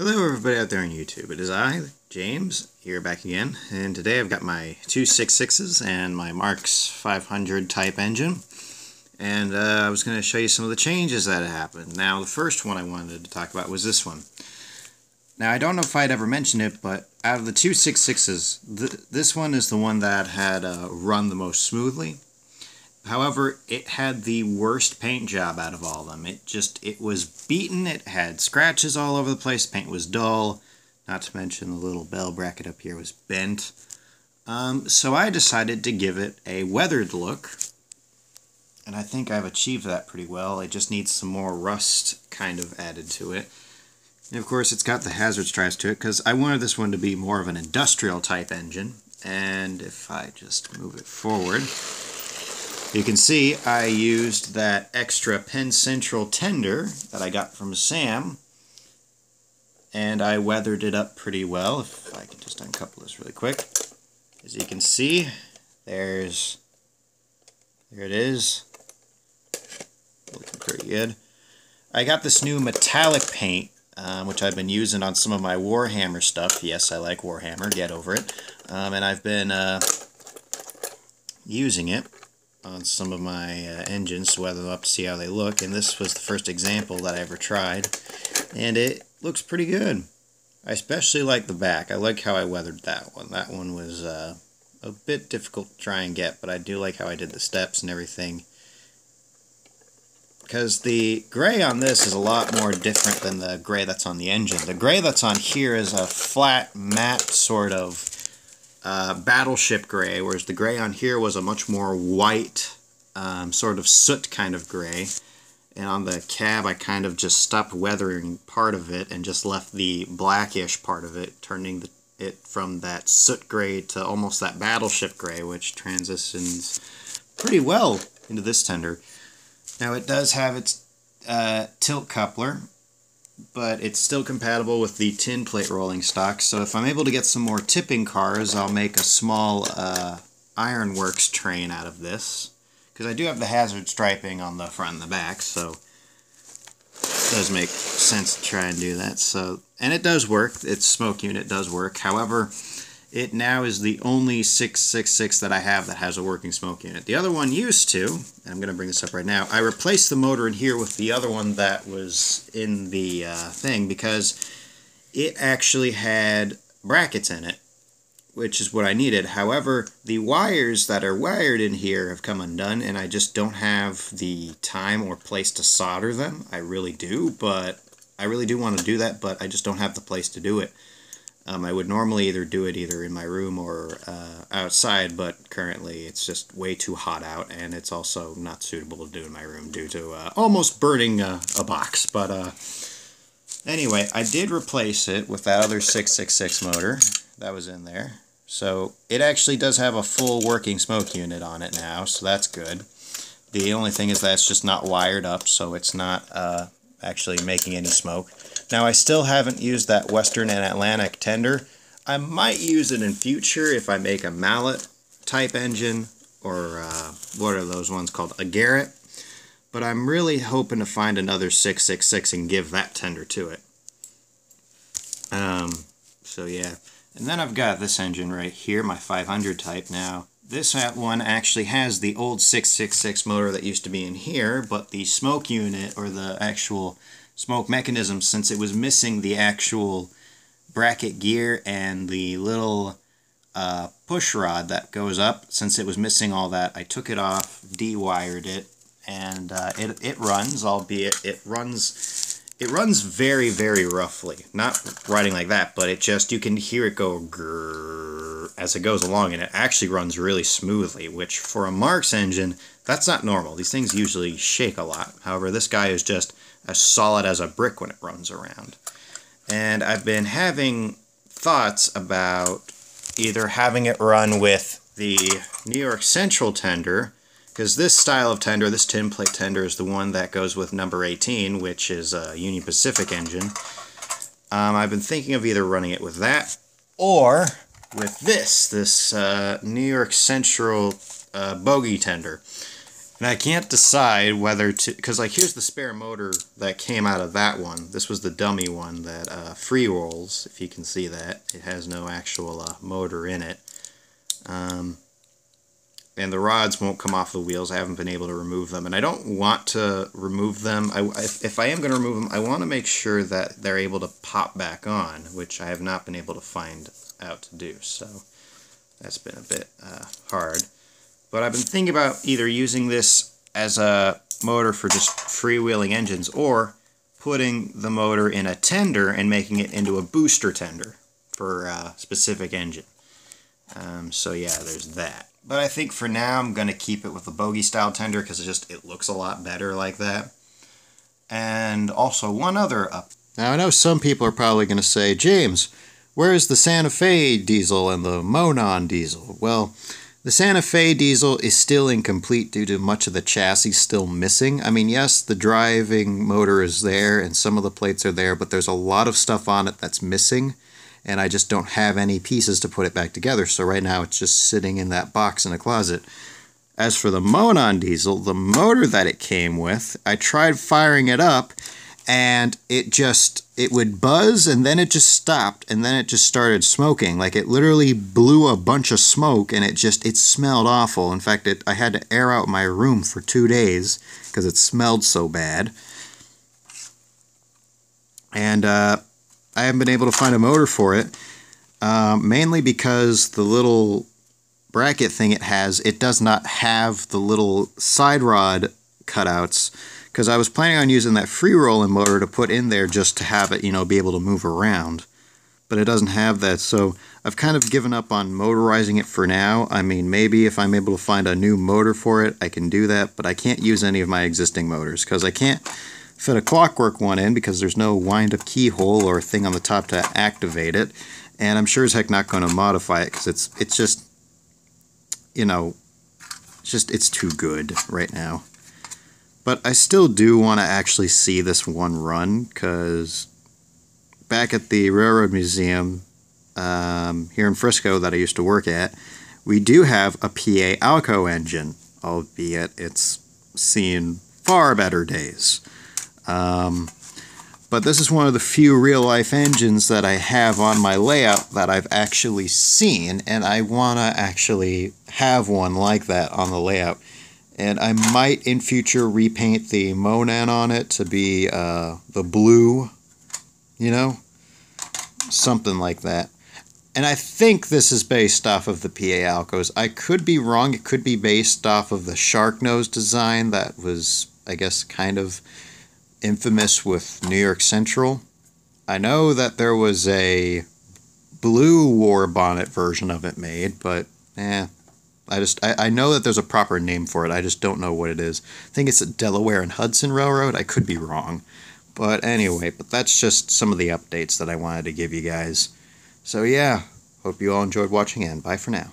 Hello everybody out there on YouTube. It is I, James, here back again, and today I've got my two 6.6s and my Marx 500 type engine, and I was going to show you some of the changes that happened. Now the first one I wanted to talk about was this one. Now I don't know if I'd ever mentioned it, but out of the two 6.6s, this one is the one that had run the most smoothly. However, it had the worst paint job out of all of them. It was beaten, it had scratches all over the place, the paint was dull, not to mention the little bell bracket up here was bent. So I decided to give it a weathered look, and I think I've achieved that pretty well. It just needs some more rust kind of added to it. And of course it's got the hazard stripes to it, because I wanted this one to be more of an industrial type engine. And if I just move it forward, you can see I used that extra Penn Central tender that I got from Sam, and I weathered it up pretty well. If I can just uncouple this really quick. As you can see, there it is. Looking pretty good. I got this new metallic paint, which I've been using on some of my Warhammer stuff. Yes, I like Warhammer, get over it. And I've been using it on some of my engines to weather them up to see how they look, and this was the first example that I ever tried, and it looks pretty good. I especially like the back. I like how I weathered that one. That one was a bit difficult to try and get, but I do like how I did the steps and everything, because the gray on this is a lot more different than the gray that's on the engine. The gray that's on here is a flat, matte sort of battleship gray, whereas the gray on here was a much more white, sort of soot kind of gray. And on the cab I kind of just stopped weathering part of it and just left the blackish part of it, turning it from that soot gray to almost that battleship gray, which transitions pretty well into this tender. Now it does have its tilt coupler, but it's still compatible with the tin plate rolling stock, so if I'm able to get some more tipping cars, I'll make a small ironworks train out of this, because I do have the hazard striping on the front and the back, so it does make sense to try and do that. So, and it does work. Its smoke unit does work. However, it now is the only 6.6 that I have that has a working smoke unit. The other one used to, and I'm going to bring this up right now, I replaced the motor in here with the other one that was in the thing, because it actually had brackets in it, which is what I needed. However, the wires that are wired in here have come undone, and I just don't have the time or place to solder them. I really do want to do that, but I just don't have the place to do it. I would normally either do it in my room or outside, but currently it's just way too hot out, and it's also not suitable to do in my room due to almost burning a box. But anyway, I did replace it with that other 6.6 motor that was in there. So it actually does have a full working smoke unit on it now, so that's good. The only thing is that it's just not wired up, so it's not actually making any smoke. Now I still haven't used that Western and Atlantic tender. I might use it in future if I make a mallet type engine, or what are those ones called, a Garrett. But I'm really hoping to find another 6.6 and give that tender to it. So yeah. And then I've got this engine right here, my 500 type. Now this one actually has the old 6.6 motor that used to be in here, but the smoke unit, or the actual smoke mechanism, since it was missing the actual bracket gear and the little push rod that goes up, since it was missing all that, I took it off, de-wired it, and it runs, albeit it runs very, very roughly. Not riding like that, but you can hear it go grrr as it goes along, and it actually runs really smoothly, which for a Marx engine, that's not normal. These things usually shake a lot. However, this guy is just as solid as a brick when it runs around. And I've been having thoughts about either having it run with the New York Central tender, because this style of tender, this tin plate tender, is the one that goes with number 18, which is a Union Pacific engine. I've been thinking of either running it with that or with this New York Central bogey tender. And I can't decide whether to, because like here's the spare motor that came out of that one. This was the dummy one that free rolls, if you can see that. It has no actual motor in it. And the rods won't come off the wheels. I haven't been able to remove them. And I don't want to remove them. If I am going to remove them, I want to make sure that they're able to pop back on, which I have not been able to find out to do. So that's been a bit hard. But I've been thinking about either using this as a motor for just freewheeling engines or putting the motor in a tender and making it into a booster tender for a specific engine. So yeah, there's that. But I think for now I'm going to keep it with the bogie style tender because it looks a lot better like that. And also one other up. Now I know some people are probably going to say, James, where's the Santa Fe diesel and the Monon diesel? Well, the Santa Fe diesel is still incomplete due to much of the chassis still missing. I mean, yes, the driving motor is there and some of the plates are there, but there's a lot of stuff on it that's missing. And I just don't have any pieces to put it back together. So right now it's just sitting in that box in a closet. As for the Monon diesel, the motor that it came with, I tried firing it up and it would buzz and then it just stopped and then it just started smoking. Like it literally blew a bunch of smoke and it smelled awful. In fact, I had to air out my room for 2 days because it smelled so bad. And I haven't been able to find a motor for it, mainly because the little bracket thing it does not have the little side rod cutouts, because I was planning on using that free rolling motor to put in there just to have it, be able to move around. But it doesn't have that, so I've kind of given up on motorizing it for now. I mean, maybe if I'm able to find a new motor for it, I can do that, but I can't use any of my existing motors, because I can't fit a clockwork one in because there's no wind-up keyhole or thing on the top to activate it, and I'm sure as heck not going to modify it because it's just, it's too good right now. But I still do want to actually see this one run, because back at the Railroad Museum here in Frisco that I used to work at, we do have a PA Alco engine, albeit it's seen far better days. But this is one of the few real-life engines that I have on my layout that I've actually seen, and I want to actually have one like that on the layout. And I might in future repaint the Monon on it to be the blue, something like that. And I think this is based off of the PA Alcos. I could be wrong. It could be based off of the shark nose design that was, I guess, kind of infamous with New York Central. I know that there was a blue war bonnet version of it made, but I know that there's a proper name for it. I just don't know what it is. I think it's the Delaware and Hudson Railroad. I could be wrong. But anyway, that's just some of the updates that I wanted to give you guys. So yeah, hope you all enjoyed watching and bye for now.